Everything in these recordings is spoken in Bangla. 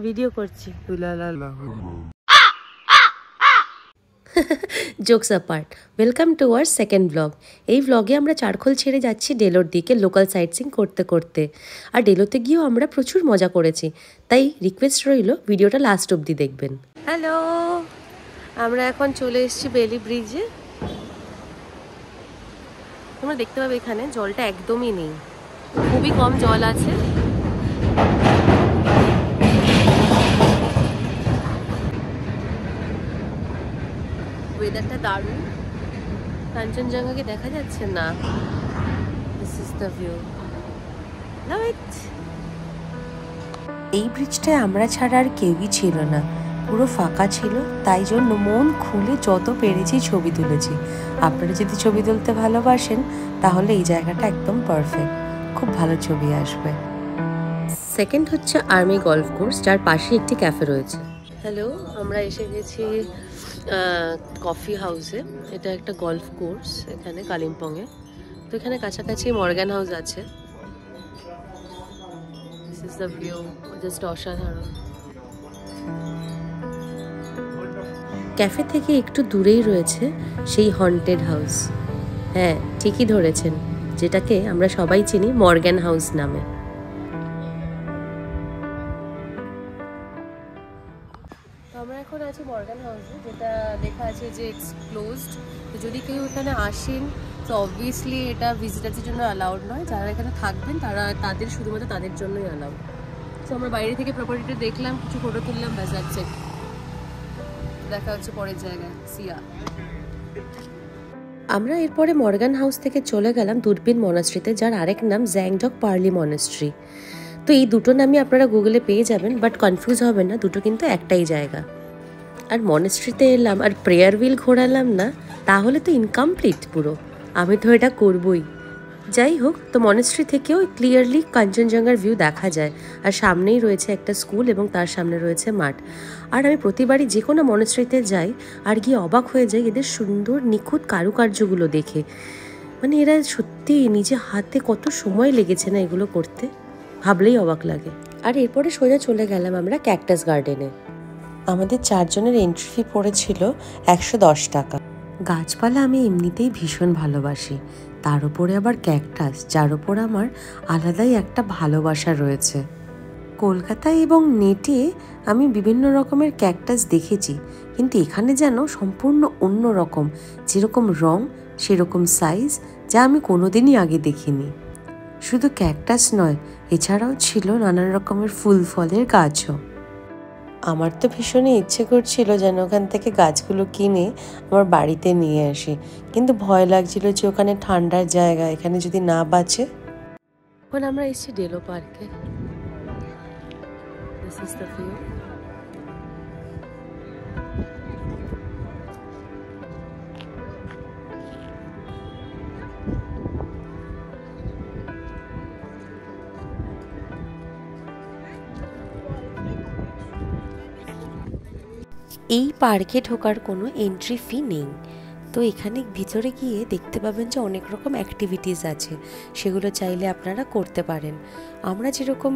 ভিডিও করছি। Jokes apart, welcome to our second blog. এই ব্লগে আমরা চারখোল ছেড়ে যাচ্ছি ডেলোর দিকে লোকাল সাইট সিইং করতে করতে। আর ডেলোতে গিয়েও আমরা প্রচুর মজা করেছি, তাই রিকোয়েস্ট রইল ভিডিওটা লাস্ট অবধি দেখবেন। হ্যালো, আমরা এখন চলে এসেছি বেলি ব্রিজে। তোমরা দেখতে পাবে এখানে জলটা একদমই নেই, খুবই কম জল আছে। ওয়েদারটা দারুণ, কাঞ্চনজঙ্ঘাকে দেখা যাচ্ছে না। দিস ইজ দ্য ভিউ, লাভ ইট। এই ব্রিজটায় আমরা ছাড়া আর কেউই ছিল না, পুরো ফাঁকা ছিল, তাই জন্য মন খুলে যত পেরেছি ছবি তুলেছি। আপনারা যদি ছবি তুলতে ভালোবাসেন তাহলে এই জায়গাটা একদম পারফেক্ট, খুব ভালো ছবি আসবে। সেকেন্ড হচ্ছে আর্মি গলফ কোর্স, যার পাশে একটি ক্যাফে রয়েছে। হ্যালো, আমরা এসে গেছি কফি হাউসে। এটা একটা গলফ কোর্স এখানে কালিম্পংয়ে। তো এখানে কাছাকাছি মর্গান হাউস আছে। This is the view, just অসাধারণ। ক্যাফে থেকে একটু দূরেই রয়েছে সেই হন্টেড হাউস। হ্যাঁ, ঠিকই ধরেছেন, যেটাকে আমরা সবাই চিনি মর্গান হাউস নামে। আমরা এখন আছি মর্গান হাউসে, যেটা লেখা আছে যে ইটস ক্লোজড। তো যদি কেউ এখানে আসেন তো অবভিয়াসলি এটা ভিজিটারদের জন্য অ্যালাউড নয়। যারা এখানে থাকবেন তাদের শুধুমাত্র তাদের জন্যই অ্যালাউড। তো আমরা বাইরে থেকে প্রপার্টিটা দেখলাম, কিছু ফটো তুললাম, ব্যাস যাচ্ছে। দেখা হচ্ছে পরের জায়গায়, সিয়া। আমরা এরপরে মর্গান হাউস থেকে চলে গেলাম দূরবীন মনাস্ট্রিতে, যার আরেক নাম জ্যাংডক পার্লি মনাস্ট্রি। তো এই দুটো নামই আপনারা গুগলে পেয়ে যাবেন, বাট কনফিউজ হবেন না, দুটো কিন্তু একটাই জায়গা। আর মনাস্ট্রিতে এলাম আর প্রেয়ার হুইল ঘোরালাম না, তাহলে তো ইনকমপ্লিট পুরো। আমি তো এটা করবই। যাই হোক, তো মনাস্ট্রি থেকেও ক্লিয়ারলি কাঞ্চনজঙ্ঘার ভিউ দেখা যায়। আর সামনেই রয়েছে একটা স্কুল এবং তার সামনে রয়েছে মাঠ। আর আমি প্রতিবারই যে কোনো মনাস্ট্রিতে যাই আর গিয়ে অবাক হয়ে যাই এদের সুন্দর নিখুঁত কারুকার্যগুলো দেখে। মানে এরা সত্যি নিজে হাতে কত সময় লেগেছে না এগুলো করতে, ভাবলেই অবাক লাগে। আর এরপরে সোজা চলে গেলাম আমরা ক্যাকটাস গার্ডেনে। আমাদের চারজনের এন্ট্রি ফি পড়েছিল 110 টাকা। গাছপালা আমি এমনিতেই ভীষণ ভালোবাসি, তার উপরে আবার ক্যাকটাস, যার উপর আমার আলাদাই একটা ভালোবাসা রয়েছে। কলকাতায় এবং নেটে আমি বিভিন্ন রকমের ক্যাকটাস দেখেছি, কিন্তু এখানে যেন সম্পূর্ণ অন্য রকম, যেরকম রং সেরকম সাইজ, যা আমি কোনোদিনই আগে দেখিনি। শুধু ক্যাকটাস নয়, এছাড়াও ছিল নানান রকমের ফুল ফলের গাছও। আমার তো ভীষণই ইচ্ছে করছিল যেন ওখান থেকে গাছগুলো কিনে আমার বাড়িতে নিয়ে আসি, কিন্তু ভয় লাগছিল যে ওখানে ঠান্ডার জায়গা, এখানে যদি না বাঁচে। এখন আমরা এসেছি ডেলো পার্কে। This is the view. এই পার্কে ঢোকার কোনো এন্ট্রি ফি নেই। তো এখানে ভিতরে গিয়ে দেখতে পাবেন যে অনেক রকম অ্যাক্টিভিটিস আছে, সেগুলো চাইলে আপনারা করতে পারেন। আমরা যেরকম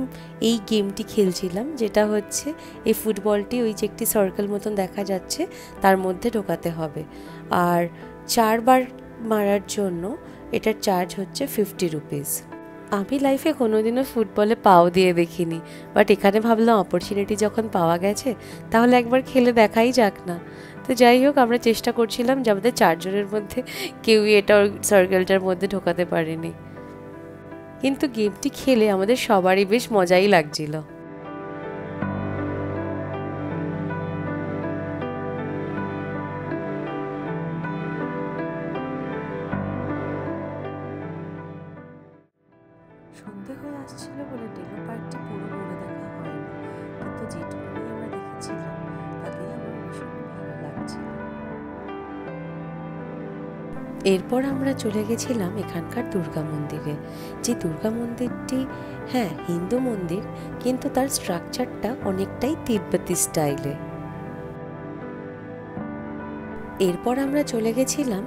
এই গেমটি খেলছিলাম, যেটা হচ্ছে এই ফুটবলটি ওই যে একটি সার্কেল মতন দেখা যাচ্ছে তার মধ্যে ঢোকাতে হবে, আর 4 বার মারার জন্য এটার চার্জ হচ্ছে 50 রুপিস। আমি লাইফে কোনোদিনও ফুটবলে পাও দিয়ে দেখিনি, বাট এখানে ভাবলাম অপরচুনিটি যখন পাওয়া গেছে তাহলে একবার খেলে দেখাই যাক না। তো যাই হোক, আমরা চেষ্টা করছিলাম যে আমাদের 4 জনের মধ্যে কেউই এটা সার্কেলটার মধ্যে ঢোকাতে পারেনি, কিন্তু গেমটি খেলে আমাদের সবারই বেশ মজাই লাগছিল। সন্ধে হয়ে আসছিল বলে ডেলো পার্কটি পুরো ঘুরে দেখা হয়নি, কিন্তু যেটুকুনি আমরা দেখেছিলাম তাতেই আমার ভীষণ ভালো লাগছিল। এরপর আমরা চলে গেছিলাম এখানকার দুর্গা মন্দিরে। যে দুর্গা মন্দিরটি, হ্যাঁ, হিন্দু মন্দির, কিন্তু তার স্ট্রাকচারটা অনেকটাই তিব্বতী স্টাইলে। এরপর আমরা চলে গেছিলাম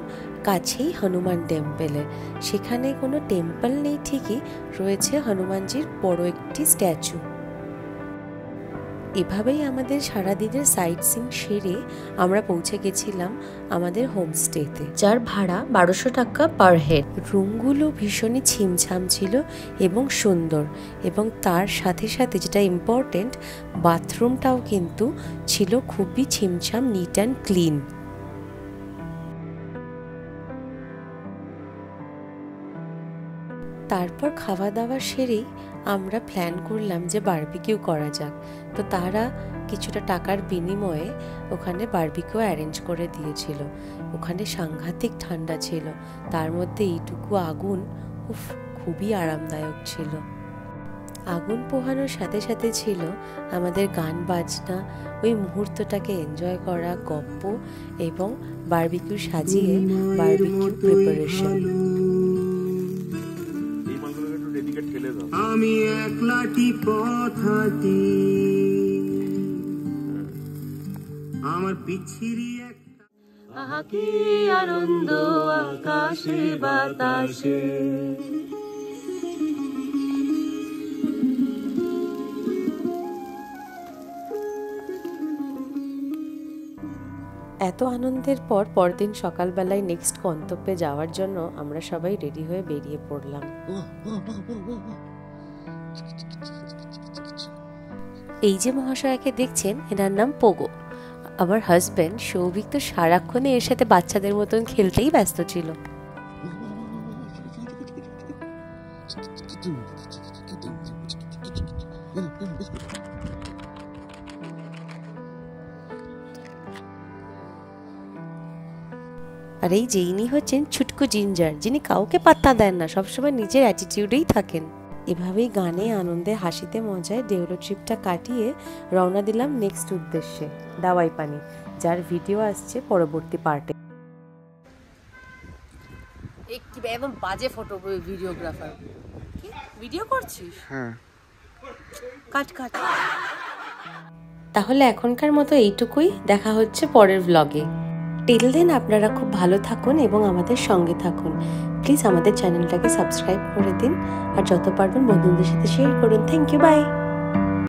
কাছেই হনুমান টেম্পলে। সেখানে কোনো টেম্পল নেই ঠিকই, রয়েছে হনুমানজির বড় একটি স্ট্যাচু। এভাবেই আমাদের সারাদিনের সাইট সিইং সেরে আমরা পৌঁছে গেছিলাম আমাদের হোমস্টেতে, যার ভাড়া 1200 টাকা পার হেড। রুমগুলো ভীষণই ছিমছাম ছিল এবং সুন্দর, এবং তার সাথে সাথে যেটা ইম্পর্টেন্ট, বাথরুমটাও কিন্তু ছিল খুবই ছিমছাম, নিট অ্যান্ড ক্লিন। তারপর খাওয়া দাওয়া সেরেই আমরা প্ল্যান করলাম যে বারবিকিউ করা যাক। তো তারা কিছুটা টাকার বিনিময়ে ওখানে বারবিকিউ অ্যারেঞ্জ করে দিয়েছিল। ওখানে সাংঘাতিক ঠান্ডা ছিল, তার মধ্যে এইটুকু আগুন, উফ, খুবই আরামদায়ক ছিল। আগুন পোহানোর সাথে সাথে ছিল আমাদের গান বাজনা, ওই মুহূর্তটাকে এনজয় করা, গপ্প এবং বারবিকিউ সাজিয়ে বারবিকিউ প্রিপারেশন। আমি একলাটি পথ হাঁটি, আমার পিছিরি একটা, আহা কি আনন্দ আকাশে বাতাসে। এত আনন্দের পর পরদিন সকালবেলায় নেক্সট গন্তব্যে যাওয়ার জন্য আমরা সবাই রেডি হয়ে বেরিয়ে পড়লাম। এই যে মহাশয়াকে দেখছেন, এনার নাম পোগো। আমার হাজব্যান্ড সৌভিক তো সারাক্ষণে এর সাথে বাচ্চাদের মতন খেলতেই ব্যস্ত ছিল। আর এই যে ইনি হচ্ছেন ছুটকু জিঞ্জার, যিনি কাউকে পাত্তা দেন না, সবসময় নিজের অ্যাটিটিউডেই থাকেন। এভাবেই গানে, আনন্দে, হাসিতে, মজায় ডেউলো ট্রিপটা কাটিয়ে রওনা দিলাম নেক্সট উদ্দেশ্যে, দাওয়াই পানি, যার ভিডিও আসছে পরবর্তী পার্টে। একদম বাজে ফটো ভিডিওগ্রাফার, কি ভিডিও করছিস? হ্যাঁ, কাট কাট। তাহলে এখনকার মতো এইটুকুই, দেখা হচ্ছে পরের ব্লগে। টিল দেন আপনারা খুব ভালো থাকুন এবং আমাদের সঙ্গে থাকুন। প্লিজ আমাদের চ্যানেলটাকে সাবস্ক্রাইব করে দিন, আর যত পারবেন বন্ধুদের সাথে শেয়ার করুন। Thank you, by.